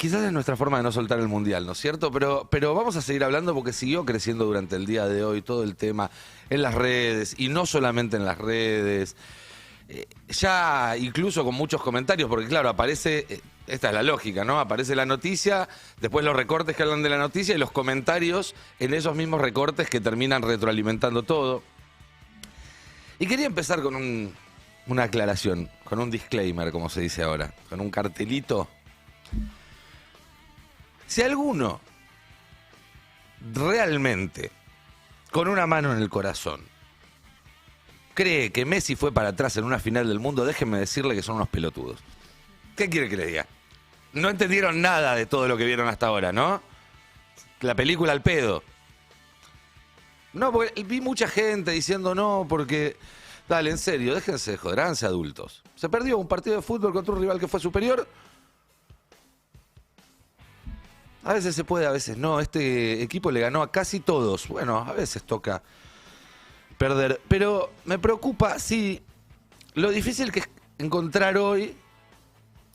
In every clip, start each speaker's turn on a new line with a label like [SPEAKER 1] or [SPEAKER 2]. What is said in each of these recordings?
[SPEAKER 1] quizás es nuestra forma de no soltar el Mundial, ¿no es cierto? Pero vamos a seguir hablando porque siguió creciendo durante el día de hoy todo el tema en las redes, y no solamente en las redes, ya incluso con muchos comentarios, porque claro, aparece, esta es la lógica, ¿no? Aparece la noticia, después los recortes que hablan de la noticia y los comentarios en esos mismos recortes que terminan retroalimentando todo. Y quería empezar con una aclaración, con un disclaimer, como se dice ahora, con un cartelito. Si alguno realmente, con una mano en el corazón, cree que Messi fue para atrás en una final del mundo, déjenme decirle que son unos pelotudos. ¿Qué quiere que le diga? No entendieron nada de todo lo que vieron hasta ahora, ¿no? La película al pedo. No, porque vi mucha gente diciendo no, porque... Dale, en serio, déjense de joder, háganse adultos. Se perdió un partido de fútbol contra un rival que fue superior. A veces se puede, a veces no. Este equipo le ganó a casi todos. Bueno, a veces toca perder. Pero me preocupa, sí, lo difícil que es encontrar hoy,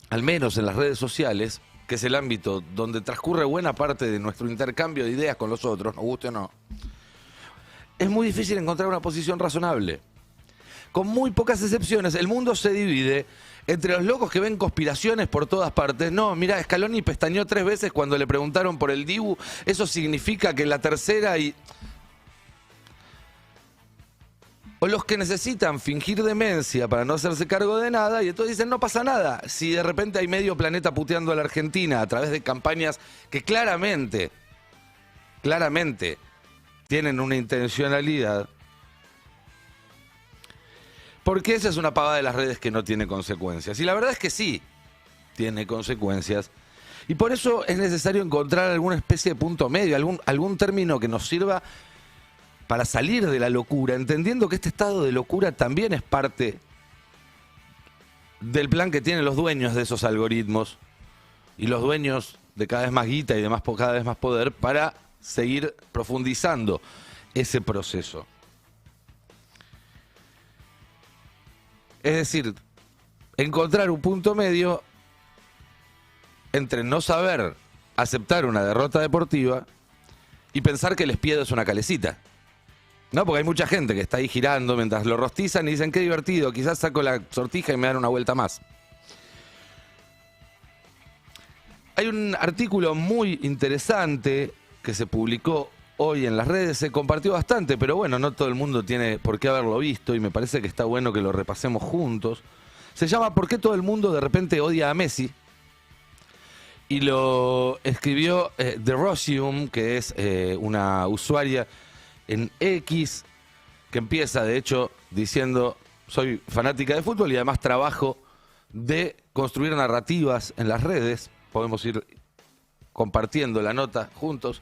[SPEAKER 1] al menos en las redes sociales, que es el ámbito donde transcurre buena parte de nuestro intercambio de ideas con los otros, nos guste o no. Es muy difícil encontrar una posición razonable. Con muy pocas excepciones, el mundo se divide entre los locos que ven conspiraciones por todas partes. No, mirá, Scaloni pestañeó 3 veces cuando le preguntaron por el Dibu. Eso significa que la tercera y... O los que necesitan fingir demencia para no hacerse cargo de nada y entonces dicen no pasa nada. Si de repente hay medio planeta puteando a la Argentina a través de campañas que claramente tienen una intencionalidad. Porque esa es una pavada de las redes que no tiene consecuencias. Y la verdad es que sí, tiene consecuencias. Y por eso es necesario encontrar alguna especie de punto medio, algún término que nos sirva para salir de la locura, entendiendo que este estado de locura también es parte del plan que tienen los dueños de esos algoritmos y los dueños de cada vez más guita y de cada vez más poder para seguir profundizando ese proceso. Es decir, encontrar un punto medio entre no saber aceptar una derrota deportiva y pensar que el espiedo es una calecita. No, porque hay mucha gente que está ahí girando mientras lo rostizan y dicen qué divertido, quizás saco la sortija y me dan una vuelta más. Hay un artículo muy interesante que se publicó hoy en las redes, se compartió bastante, pero bueno, no todo el mundo tiene por qué haberlo visto y me parece que está bueno que lo repasemos juntos. Se llama ¿Por qué todo el mundo de repente odia a Messi? Y lo escribió The Rosium, que es una usuaria en X, que empieza de hecho diciendo soy fanática de fútbol y además trabajo de construir narrativas en las redes. Podemos ir compartiendo la nota juntos.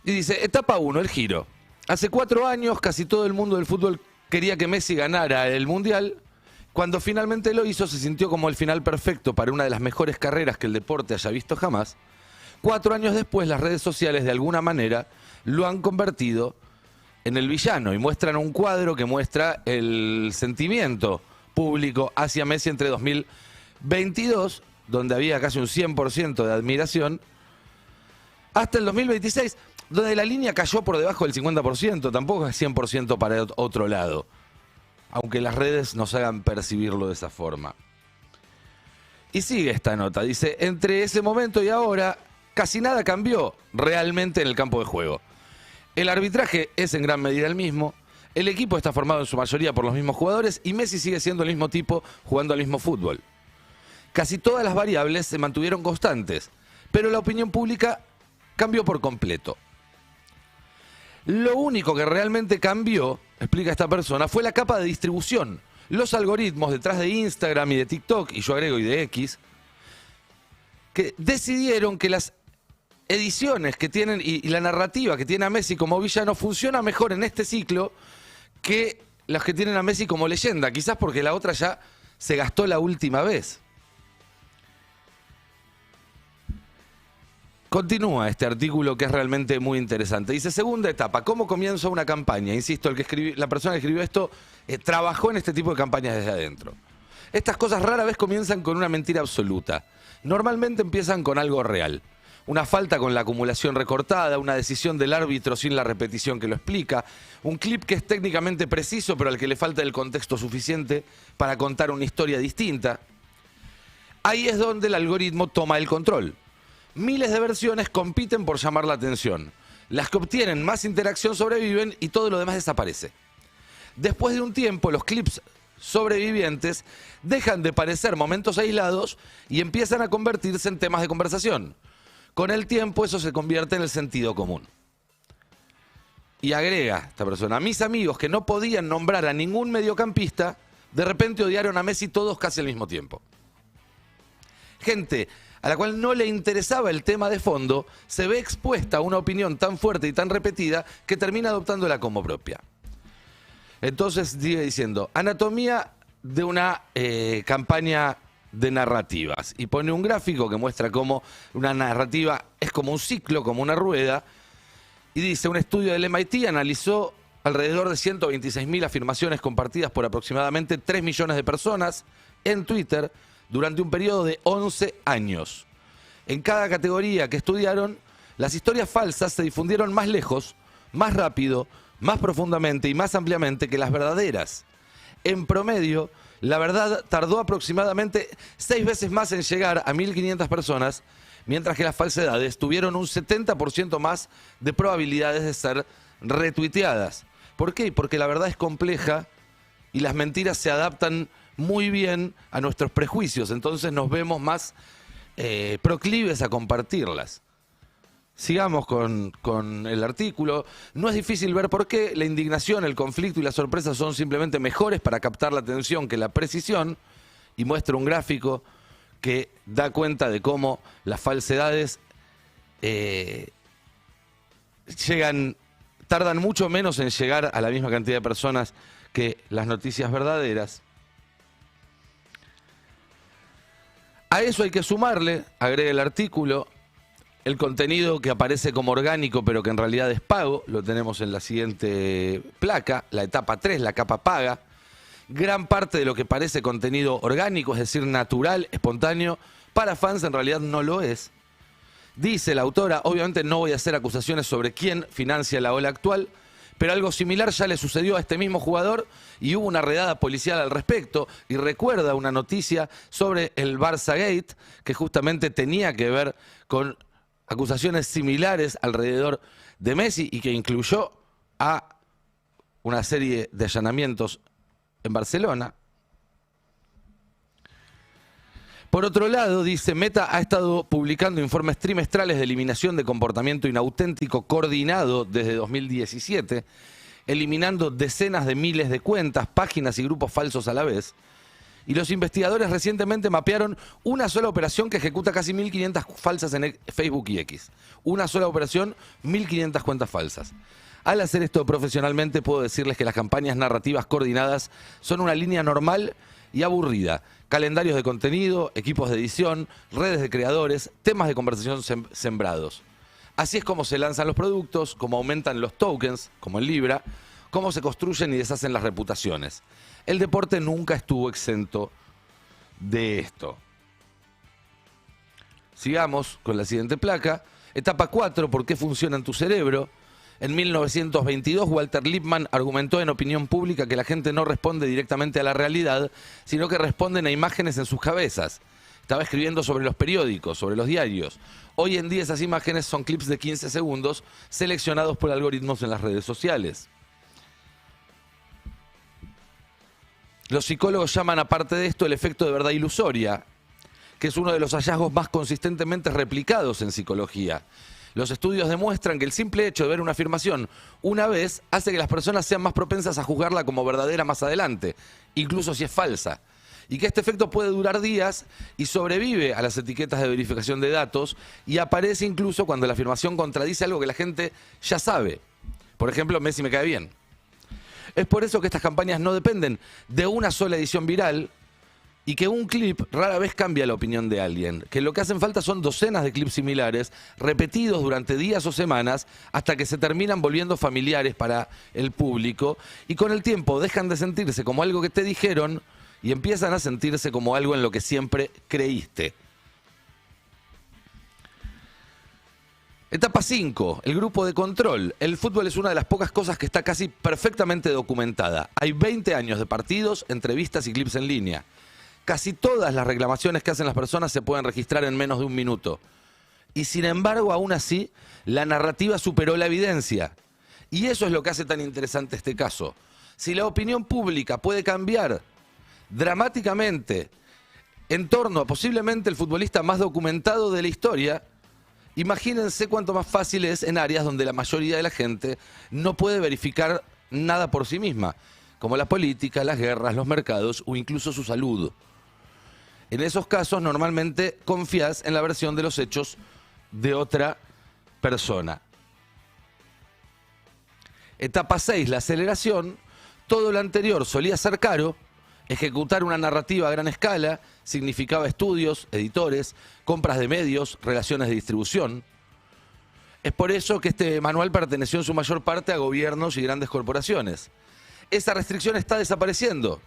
[SPEAKER 1] Y dice, etapa 1, el giro. Hace 4 años casi todo el mundo del fútbol quería que Messi ganara el Mundial. Cuando finalmente lo hizo, se sintió como el final perfecto para una de las mejores carreras que el deporte haya visto jamás. 4 años después, las redes sociales de alguna manera lo han convertido en el villano y muestran un cuadro que muestra el sentimiento público hacia Messi entre 2022, donde había casi un 100% de admiración, hasta el 2026, donde la línea cayó por debajo del 50%, tampoco es 100% para otro lado, aunque las redes nos hagan percibirlo de esa forma. Y sigue esta nota, dice, entre ese momento y ahora, casi nada cambió realmente en el campo de juego. El arbitraje es en gran medida el mismo, el equipo está formado en su mayoría por los mismos jugadores y Messi sigue siendo el mismo tipo jugando al mismo fútbol. Casi todas las variables se mantuvieron constantes, pero la opinión pública cambió por completo. Lo único que realmente cambió, explica esta persona, fue la capa de distribución. Los algoritmos detrás de Instagram y de TikTok, y yo agrego y de X, que decidieron que las ediciones que tienen y la narrativa que tiene a Messi como villano funciona mejor en este ciclo que las que tienen a Messi como leyenda. Quizás porque la otra ya se gastó la última vez. Continúa este artículo que es realmente muy interesante. Dice, segunda etapa, ¿cómo comienza una campaña? Insisto, la persona que escribió esto trabajó en este tipo de campañas desde adentro. Estas cosas rara vez comienzan con una mentira absoluta. Normalmente empiezan con algo real. Una falta con la acumulación recortada, una decisión del árbitro sin la repetición que lo explica, un clip que es técnicamente preciso pero al que le falta el contexto suficiente para contar una historia distinta. Ahí es donde el algoritmo toma el control. Miles de versiones compiten por llamar la atención. Las que obtienen más interacción sobreviven y todo lo demás desaparece. Después de un tiempo, los clips sobrevivientes dejan de parecer momentos aislados y empiezan a convertirse en temas de conversación. Con el tiempo eso se convierte en el sentido común. Y agrega esta persona: mis amigos que no podían nombrar a ningún mediocampista, de repente odiaron a Messi todos casi al mismo tiempo. Gente a la cual no le interesaba el tema de fondo, se ve expuesta a una opinión tan fuerte y tan repetida que termina adoptándola como propia. Entonces sigue diciendo: anatomía de una campaña de narrativas. Y pone un gráfico que muestra cómo una narrativa es como un ciclo, como una rueda. Y dice: un estudio del MIT analizó alrededor de 126.000 afirmaciones compartidas por aproximadamente 3 millones de personas en Twitter durante un periodo de 11 años. En cada categoría que estudiaron, las historias falsas se difundieron más lejos, más rápido, más profundamente y más ampliamente que las verdaderas. En promedio, la verdad tardó aproximadamente 6 veces más en llegar a 1.500 personas, mientras que las falsedades tuvieron un 70% más de probabilidades de ser retuiteadas. ¿Por qué? Porque la verdad es compleja y las mentiras se adaptan muy bien a nuestros prejuicios, entonces nos vemos más proclives a compartirlas. Sigamos con el artículo. No es difícil ver por qué la indignación, el conflicto y la sorpresa son simplemente mejores para captar la atención que la precisión, y muestra un gráfico que da cuenta de cómo las falsedades tardan mucho menos en llegar a la misma cantidad de personas que las noticias verdaderas. A eso hay que sumarle, agrega el artículo, el contenido que aparece como orgánico pero que en realidad es pago. Lo tenemos en la siguiente placa, la etapa 3, la capa paga. Gran parte de lo que parece contenido orgánico, es decir, natural, espontáneo, para fans en realidad no lo es. Dice la autora: obviamente no voy a hacer acusaciones sobre quién financia la ola actual, pero algo similar ya le sucedió a este mismo jugador y hubo una redada policial al respecto, y recuerda una noticia sobre el Barça Gate que justamente tenía que ver con acusaciones similares alrededor de Messi y que incluyó a una serie de allanamientos en Barcelona. Por otro lado, dice, Meta ha estado publicando informes trimestrales de eliminación de comportamiento inauténtico coordinado desde 2017, eliminando decenas de miles de cuentas, páginas y grupos falsos a la vez. Y los investigadores recientemente mapearon una sola operación que ejecuta casi 1.500 falsas en Facebook y X. Una sola operación, 1.500 cuentas falsas. Al hacer esto profesionalmente, puedo decirles que las campañas narrativas coordinadas son una línea normal y aburrida. Calendarios de contenido, equipos de edición, redes de creadores, temas de conversación sembrados. Así es como se lanzan los productos, cómo aumentan los tokens, como en Libra, cómo se construyen y deshacen las reputaciones. El deporte nunca estuvo exento de esto. Sigamos con la siguiente placa. Etapa 4, ¿por qué funciona en tu cerebro? En 1922, Walter Lippmann argumentó en opinión pública que la gente no responde directamente a la realidad, sino que responden a imágenes en sus cabezas. Estaba escribiendo sobre los periódicos, sobre los diarios. Hoy en día esas imágenes son clips de 15 segundos seleccionados por algoritmos en las redes sociales. Los psicólogos llaman, aparte de esto, el efecto de verdad ilusoria, que es uno de los hallazgos más consistentemente replicados en psicología. Los estudios demuestran que el simple hecho de ver una afirmación una vez hace que las personas sean más propensas a juzgarla como verdadera más adelante, incluso si es falsa. Y que este efecto puede durar días y sobrevive a las etiquetas de verificación de datos y aparece incluso cuando la afirmación contradice algo que la gente ya sabe. Por ejemplo, Messi me cae bien. Es por eso que estas campañas no dependen de una sola edición viral y que un clip rara vez cambia la opinión de alguien. Que lo que hacen falta son docenas de clips similares, repetidos durante días o semanas, hasta que se terminan volviendo familiares para el público y con el tiempo dejan de sentirse como algo que te dijeron y empiezan a sentirse como algo en lo que siempre creíste. Etapa 5, el grupo de control. El fútbol es una de las pocas cosas que está casi perfectamente documentada. Hay 20 años de partidos, entrevistas y clips en línea. Casi todas las reclamaciones que hacen las personas se pueden registrar en menos de un minuto. Y sin embargo, aún así, la narrativa superó la evidencia. Y eso es lo que hace tan interesante este caso. Si la opinión pública puede cambiar dramáticamente en torno a posiblemente el futbolista más documentado de la historia, imagínense cuánto más fácil es en áreas donde la mayoría de la gente no puede verificar nada por sí misma, como la política, las guerras, los mercados o incluso su salud. En esos casos normalmente confías en la versión de los hechos de otra persona. Etapa 6, la aceleración. Todo lo anterior solía ser caro. Ejecutar una narrativa a gran escala significaba estudios, editores, compras de medios, relaciones de distribución. Es por eso que este manual perteneció en su mayor parte a gobiernos y grandes corporaciones. Esa restricción está desapareciendo.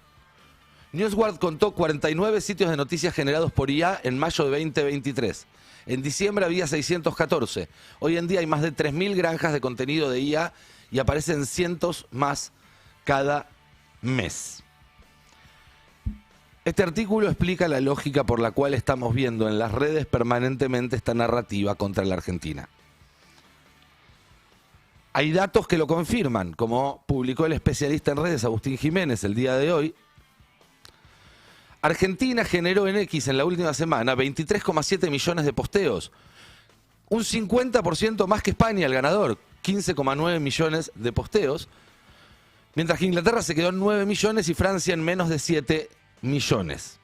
[SPEAKER 1] NewsGuard contó 49 sitios de noticias generados por IA en mayo de 2023. En diciembre había 614. Hoy en día hay más de 3.000 granjas de contenido de IA y aparecen cientos más cada mes. Este artículo explica la lógica por la cual estamos viendo en las redes permanentemente esta narrativa contra la Argentina. Hay datos que lo confirman, como publicó el especialista en redes Agustín Jiménez el día de hoy. Argentina generó en X en la última semana 23,7 millones de posteos. Un 50% más que España, el ganador, 15,9 millones de posteos. Mientras que Inglaterra se quedó en 9 millones y Francia en menos de 7 millones.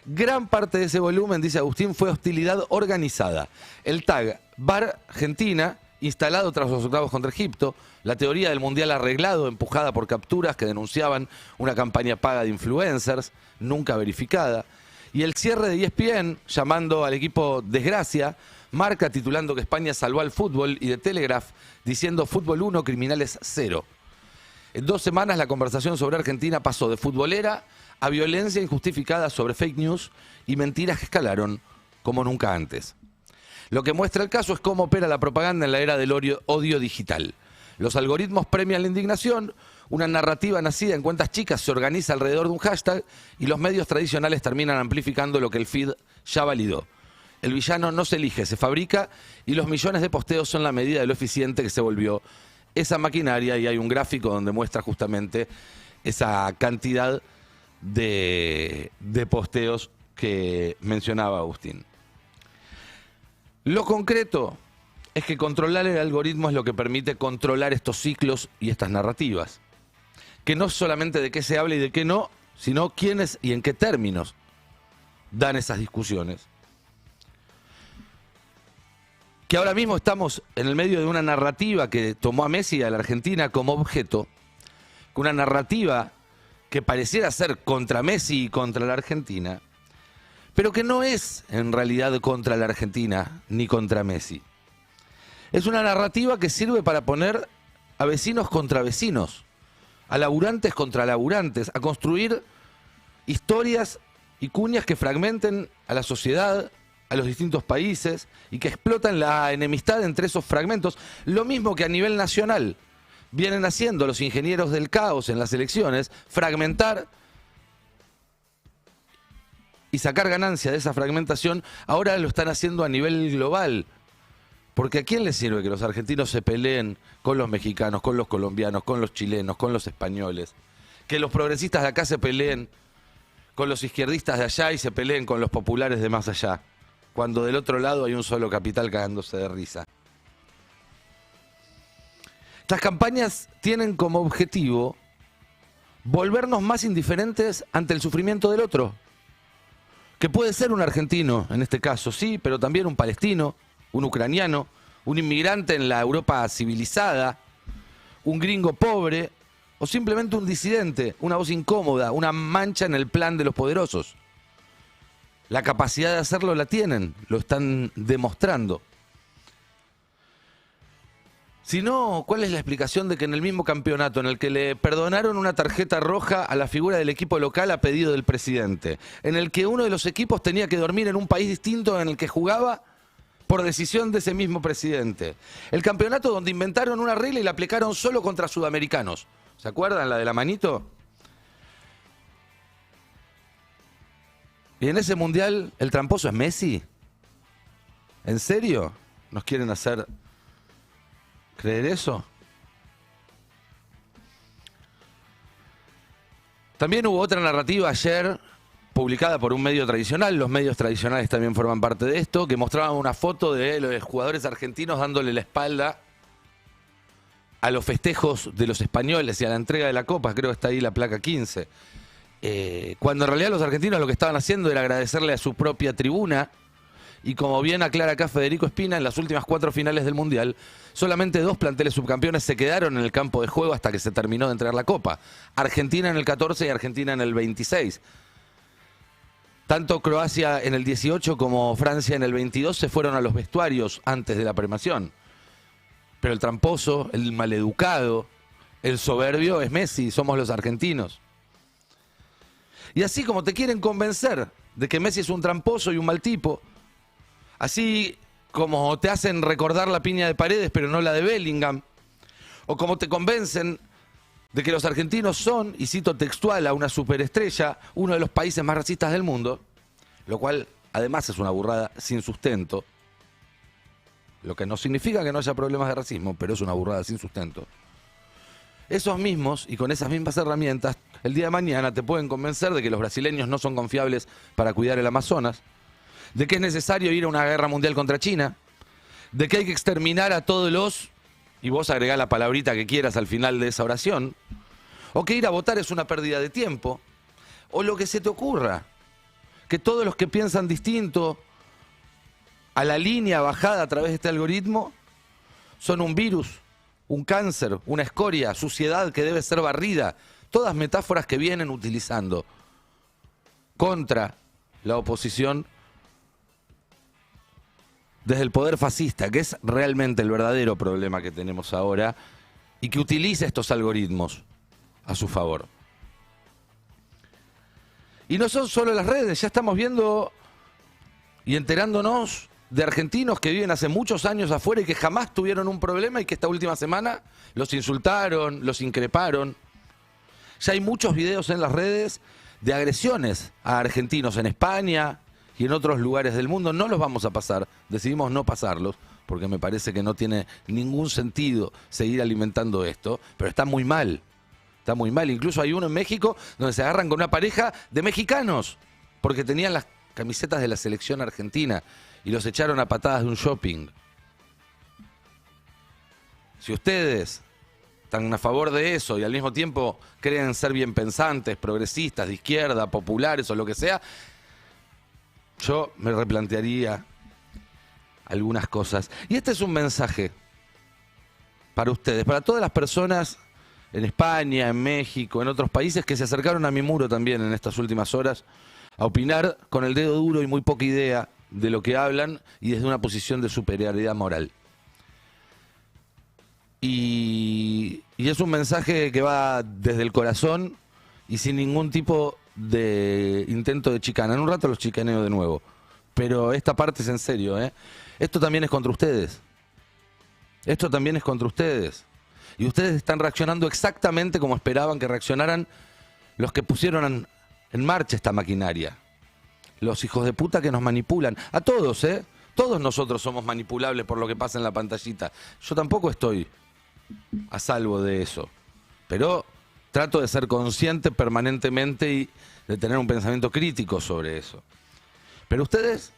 [SPEAKER 1] Gran parte de ese volumen, dice Agustín, fue hostilidad organizada. El tag VAR Argentina, instalado tras los octavos contra Egipto, la teoría del mundial arreglado, empujada por capturas que denunciaban una campaña paga de influencers, nunca verificada, y el cierre de ESPN, llamando al equipo desgracia, Marca titulando que España salvó al fútbol, y de Telegraph diciendo fútbol 1, criminales 0. En 2 semanas la conversación sobre Argentina pasó de futbolera a violencia injustificada sobre fake news y mentiras que escalaron como nunca antes. Lo que muestra el caso es cómo opera la propaganda en la era del odio digital. Los algoritmos premian la indignación, una narrativa nacida en cuentas chicas se organiza alrededor de un hashtag y los medios tradicionales terminan amplificando lo que el feed ya validó. El villano no se elige, se fabrica y los millones de posteos son la medida de lo eficiente que se volvió esa maquinaria, y hay un gráfico donde muestra justamente esa cantidad de posteos que mencionaba Agustín. Lo concreto es que controlar el algoritmo es lo que permite controlar estos ciclos y estas narrativas. Que no solamente de qué se habla y de qué no, sino quiénes y en qué términos dan esas discusiones. Que ahora mismo estamos en el medio de una narrativa que tomó a Messi y a la Argentina como objeto, una narrativa que pareciera ser contra Messi y contra la Argentina, pero que no es en realidad contra la Argentina ni contra Messi. Es una narrativa que sirve para poner a vecinos contra vecinos, a laburantes contra laburantes, a construir historias y cuñas que fragmenten a la sociedad, a los distintos países y que explotan la enemistad entre esos fragmentos, lo mismo que a nivel nacional vienen haciendo los ingenieros del caos en las elecciones, fragmentar y sacar ganancia de esa fragmentación. Ahora lo están haciendo a nivel global. Porque ¿a quién le sirve que los argentinos se peleen con los mexicanos, con los colombianos, con los chilenos, con los españoles? Que los progresistas de acá se peleen con los izquierdistas de allá y se peleen con los populares de más allá, cuando del otro lado hay un solo capital cagándose de risa. Estas campañas tienen como objetivo volvernos más indiferentes ante el sufrimiento del otro, que puede ser un argentino, en este caso, sí, pero también un palestino, un ucraniano, un inmigrante en la Europa civilizada, un gringo pobre o simplemente un disidente, una voz incómoda, una mancha en el plan de los poderosos. La capacidad de hacerlo la tienen, lo están demostrando. Si no, ¿cuál es la explicación de que en el mismo campeonato en el que le perdonaron una tarjeta roja a la figura del equipo local a pedido del presidente, en el que uno de los equipos tenía que dormir en un país distinto en el que jugaba, por decisión de ese mismo presidente. El campeonato donde inventaron una regla y la aplicaron solo contra sudamericanos. ¿Se acuerdan la de la manito? Y en ese mundial, ¿el tramposo es Messi? ¿En serio? ¿Nos quieren hacer creer eso? También hubo otra narrativa ayer, publicada por un medio tradicional, los medios tradicionales también forman parte de esto, que mostraban una foto de los jugadores argentinos dándole la espalda a los festejos de los españoles y a la entrega de la Copa, creo que está ahí la placa 15. Cuando en realidad los argentinos lo que estaban haciendo era agradecerle a su propia tribuna, y como bien aclara acá Federico Espina, en las últimas 4 finales del Mundial, solamente 2 planteles subcampeones se quedaron en el campo de juego hasta que se terminó de entregar la Copa. Argentina en el 14 y Argentina en el 26. Tanto Croacia en el 18 como Francia en el 22 se fueron a los vestuarios antes de la premiación. Pero el tramposo, el maleducado, el soberbio es Messi, somos los argentinos. Y así como te quieren convencer de que Messi es un tramposo y un mal tipo, así como te hacen recordar la piña de Paredes pero no la de Bellingham, o como te convencen de que los argentinos son, y cito textual a una superestrella, uno de los países más racistas del mundo, lo cual además es una burrada sin sustento, lo que no significa que no haya problemas de racismo, pero es una burrada sin sustento. Esos mismos, y con esas mismas herramientas, el día de mañana te pueden convencer de que los brasileños no son confiables para cuidar el Amazonas, de que es necesario ir a una guerra mundial contra China, de que hay que exterminar a todos los, y vos agregá la palabrita que quieras al final de esa oración, o que ir a votar es una pérdida de tiempo, o lo que se te ocurra, que todos los que piensan distinto a la línea bajada a través de este algoritmo son un virus, un cáncer, una escoria, suciedad que debe ser barrida. Todas metáforas que vienen utilizando contra la oposición desde el poder fascista, que es realmente el verdadero problema que tenemos ahora, y que utiliza estos algoritmos a su favor. Y no son solo las redes, ya estamos viendo y enterándonos de argentinos que viven hace muchos años afuera y que jamás tuvieron un problema y que esta última semana los insultaron, los increparon. Ya hay muchos videos en las redes de agresiones a argentinos en España y en otros lugares del mundo. No los vamos a pasar, decidimos no pasarlos, porque me parece que no tiene ningún sentido seguir alimentando esto, pero está muy mal. Está muy mal. Incluso hay uno en México donde se agarran con una pareja de mexicanos porque tenían las camisetas de la selección argentina y los echaron a patadas de un shopping. Si ustedes están a favor de eso y al mismo tiempo creen ser bien pensantes, progresistas, de izquierda, populares o lo que sea, yo me replantearía algunas cosas. Y este es un mensaje para ustedes, para todas las personas en España, en México, en otros países que se acercaron a mi muro también en estas últimas horas a opinar con el dedo duro y muy poca idea de lo que hablan y desde una posición de superioridad moral. Y es un mensaje que va desde el corazón y sin ningún tipo de intento de chicana. En un rato los chicaneo de nuevo, pero esta parte es en serio, ¿eh? Esto también es contra ustedes. Esto también es contra ustedes. Y ustedes están reaccionando exactamente como esperaban que reaccionaran los que pusieron en marcha esta maquinaria. Los hijos de puta que nos manipulan. A todos, ¿eh? Todos nosotros somos manipulables por lo que pasa en la pantallita. Yo tampoco estoy a salvo de eso. Pero trato de ser consciente permanentemente y de tener un pensamiento crítico sobre eso. Pero ustedes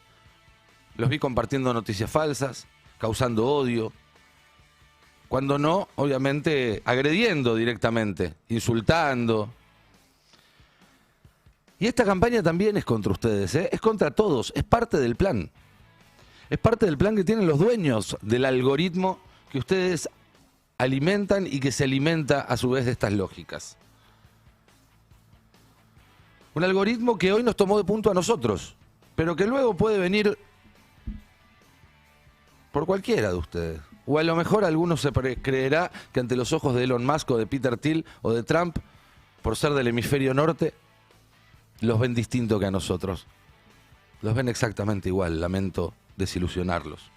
[SPEAKER 1] los vi compartiendo noticias falsas, causando odio. Cuando no, obviamente, agrediendo directamente, insultando. Y esta campaña también es contra ustedes, ¿eh? Es contra todos, es parte del plan. Es parte del plan que tienen los dueños del algoritmo que ustedes alimentan y que se alimenta a su vez de estas lógicas. Un algoritmo que hoy nos tomó de punto a nosotros, pero que luego puede venir por cualquiera de ustedes. O a lo mejor alguno se creerá que ante los ojos de Elon Musk o de Peter Thiel o de Trump, por ser del hemisferio norte, los ven distinto que a nosotros. Los ven exactamente igual, lamento desilusionarlos.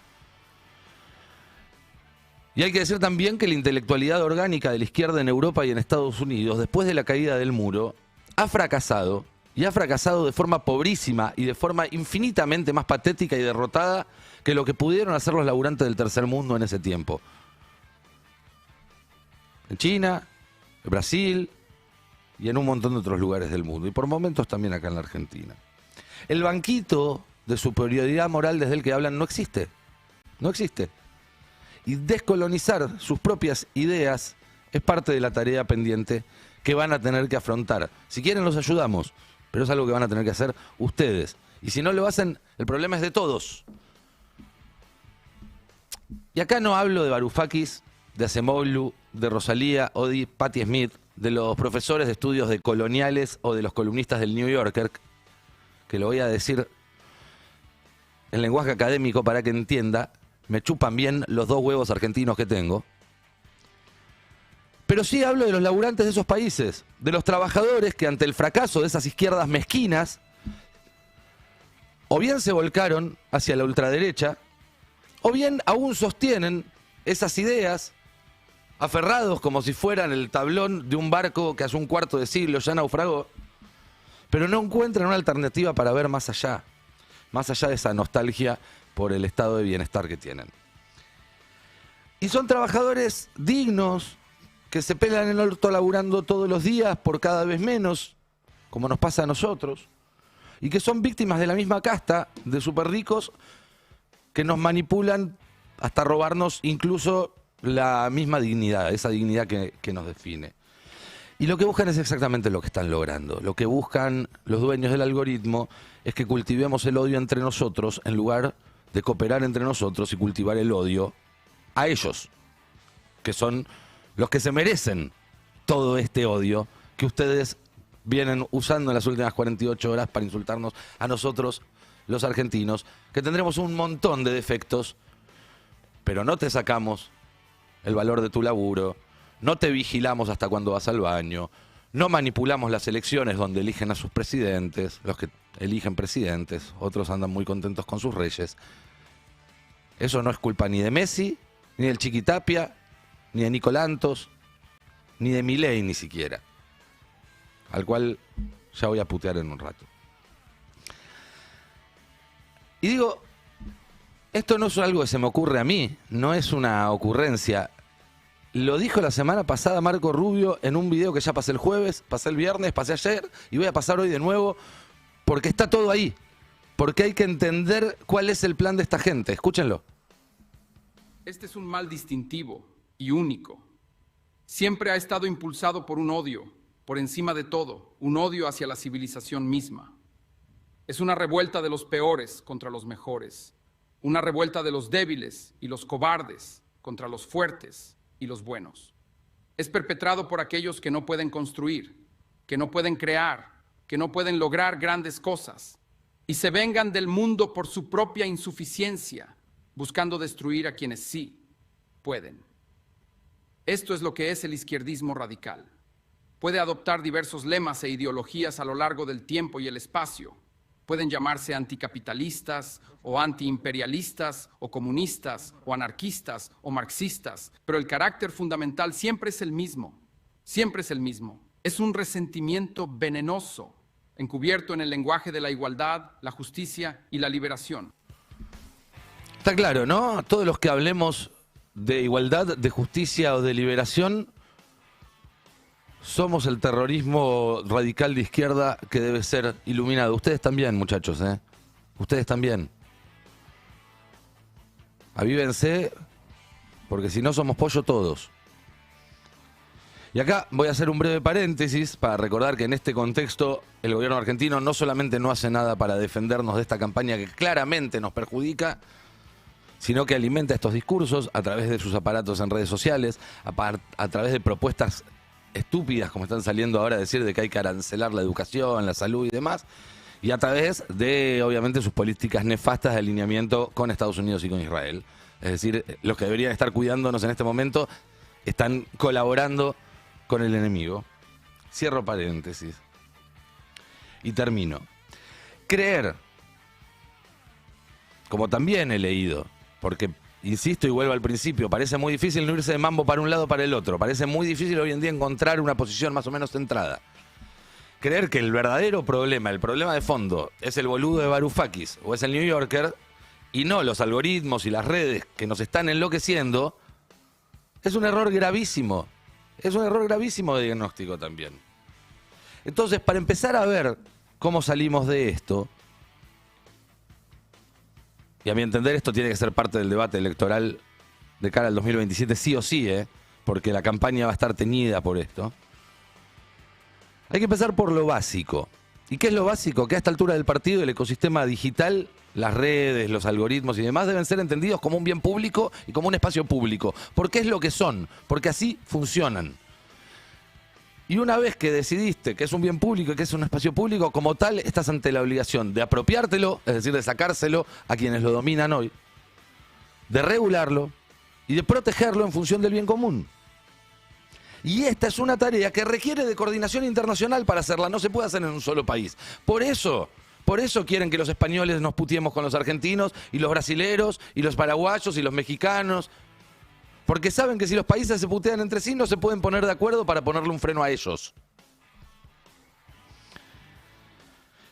[SPEAKER 1] Y hay que decir también que la intelectualidad orgánica de la izquierda en Europa y en Estados Unidos, después de la caída del muro, ha fracasado. Y ha fracasado de forma pobrísima y de forma infinitamente más patética y derrotada que lo que pudieron hacer los laburantes del tercer mundo en ese tiempo. En China, en Brasil y en un montón de otros lugares del mundo. Y por momentos también acá en la Argentina. El banquito de superioridad moral desde el que hablan no existe. No existe. Y descolonizar sus propias ideas es parte de la tarea pendiente que van a tener que afrontar. Si quieren los ayudamos, pero es algo que van a tener que hacer ustedes. Y si no lo hacen, el problema es de todos. Y acá no hablo de Varoufakis, de Acemoglu, de Rosalía o de Patti Smith, de los profesores de estudios de coloniales o de los columnistas del New Yorker, que lo voy a decir en lenguaje académico para que entienda, me chupan bien los 2 huevos argentinos que tengo. Pero sí hablo de los laburantes de esos países, de los trabajadores que ante el fracaso de esas izquierdas mezquinas, o bien se volcaron hacia la ultraderecha, o bien aún sostienen esas ideas, aferrados como si fueran el tablón de un barco que hace un cuarto de siglo ya naufragó, pero no encuentran una alternativa para ver más allá de esa nostalgia por el estado de bienestar que tienen. Y son trabajadores dignos, que se pelan el orto laburando todos los días por cada vez menos, como nos pasa a nosotros, y que son víctimas de la misma casta de súper ricos que nos manipulan hasta robarnos incluso la misma dignidad, esa dignidad que nos define. Y lo que buscan es exactamente lo que están logrando. Lo que buscan los dueños del algoritmo es que cultivemos el odio entre nosotros en lugar de cooperar entre nosotros y cultivar el odio a ellos, que son los que se merecen todo este odio que ustedes vienen usando en las últimas 48 horas para insultarnos a nosotros, los argentinos, que tendremos un montón de defectos, pero no te sacamos el valor de tu laburo, no te vigilamos hasta cuando vas al baño, no manipulamos las elecciones donde eligen a sus presidentes, los que eligen presidentes, otros andan muy contentos con sus reyes. Eso no es culpa ni de Messi, ni del Chiquitapia, ni de Nicolantos, ni de Milei ni siquiera, al cual ya voy a putear en un rato. Y digo, esto no es algo que se me ocurre a mí, no es una ocurrencia. Lo dijo la semana pasada Marco Rubio en un video que ya pasé el jueves, pasé el viernes, pasé ayer y voy a pasar hoy de nuevo porque está todo ahí. Porque hay que entender cuál es el plan de esta gente. Escúchenlo.
[SPEAKER 2] Este es un mal distintivo y único. Siempre ha estado impulsado por un odio, por encima de todo, un odio hacia la civilización misma. Es una revuelta de los peores contra los mejores, una revuelta de los débiles y los cobardes contra los fuertes y los buenos. Es perpetrado por aquellos que no pueden construir, que no pueden crear, que no pueden lograr grandes cosas y se vengan del mundo por su propia insuficiencia, buscando destruir a quienes sí pueden. Esto es lo que es el izquierdismo radical. Puede adoptar diversos lemas e ideologías a lo largo del tiempo y el espacio. Pueden llamarse anticapitalistas o antiimperialistas o comunistas o anarquistas o marxistas, pero el carácter fundamental siempre es el mismo. Siempre es el mismo. Es un resentimiento venenoso, encubierto en el lenguaje de la igualdad, la justicia y la liberación.
[SPEAKER 1] Está claro, ¿no? Todos los que hablemos de igualdad, de justicia o de liberación, somos el terrorismo radical de izquierda que debe ser iluminado. Ustedes también, muchachos, ¿eh? Ustedes también. Avívense, porque si no somos pollo todos. Y acá voy a hacer un breve paréntesis para recordar que en este contexto el gobierno argentino no solamente no hace nada para defendernos de esta campaña que claramente nos perjudica, sino que alimenta estos discursos a través de sus aparatos en redes sociales, a través de propuestas estúpidas como están saliendo ahora a decir de que hay que arancelar la educación, la salud y demás, y a través de, obviamente, sus políticas nefastas de alineamiento con Estados Unidos y con Israel. Es decir, los que deberían estar cuidándonos en este momento están colaborando con el enemigo. Cierro paréntesis. Y termino. Creer, como también he leído, porque insisto y vuelvo al principio, parece muy difícil no irse de mambo para un lado o para el otro. Parece muy difícil hoy en día encontrar una posición más o menos centrada. Creer que el verdadero problema, el problema de fondo, es el boludo de Varoufakis o es el New Yorker y no los algoritmos y las redes que nos están enloqueciendo, es un error gravísimo. Es un error gravísimo de diagnóstico también. Entonces, para empezar a ver cómo salimos de esto, y a mi entender esto tiene que ser parte del debate electoral de cara al 2027 sí o sí, porque la campaña va a estar teñida por esto. Hay que empezar por lo básico. ¿Y qué es lo básico? Que a esta altura del partido el ecosistema digital, las redes, los algoritmos y demás deben ser entendidos como un bien público y como un espacio público. Porque es lo que son, porque así funcionan. Y una vez que decidiste que es un bien público y que es un espacio público, como tal, estás ante la obligación de apropiártelo, es decir, de sacárselo a quienes lo dominan hoy, de regularlo y de protegerlo en función del bien común. Y esta es una tarea que requiere de coordinación internacional para hacerla, no se puede hacer en un solo país. Por eso quieren que los españoles nos putiemos con los argentinos y los brasileros y los paraguayos y los mexicanos. Porque saben que si los países se putean entre sí no se pueden poner de acuerdo para ponerle un freno a ellos.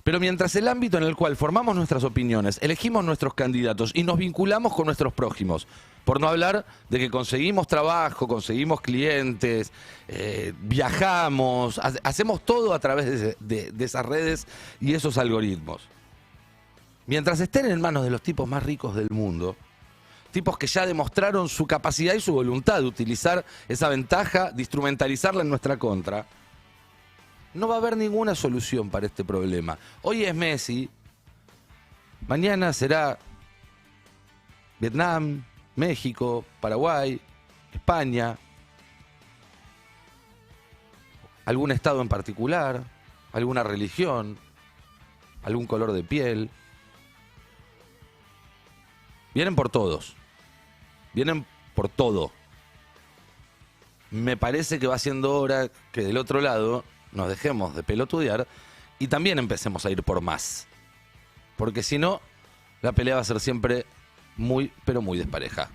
[SPEAKER 1] Pero mientras el ámbito en el cual formamos nuestras opiniones, elegimos nuestros candidatos y nos vinculamos con nuestros prójimos, por no hablar de que conseguimos trabajo, conseguimos clientes, viajamos, hacemos todo a través de esas redes y esos algoritmos. Mientras estén en manos de los tipos más ricos del mundo, tipos que ya demostraron su capacidad y su voluntad de utilizar esa ventaja, de instrumentalizarla en nuestra contra, no va a haber ninguna solución para este problema. Hoy es Messi, mañana será Vietnam, México, Paraguay, España, algún estado en particular, alguna religión, algún color de piel. Vienen por todos. Vienen por todo. Me parece que va siendo hora que del otro lado nos dejemos de pelotudear y también empecemos a ir por más. Porque si no, la pelea va a ser siempre muy, pero muy despareja.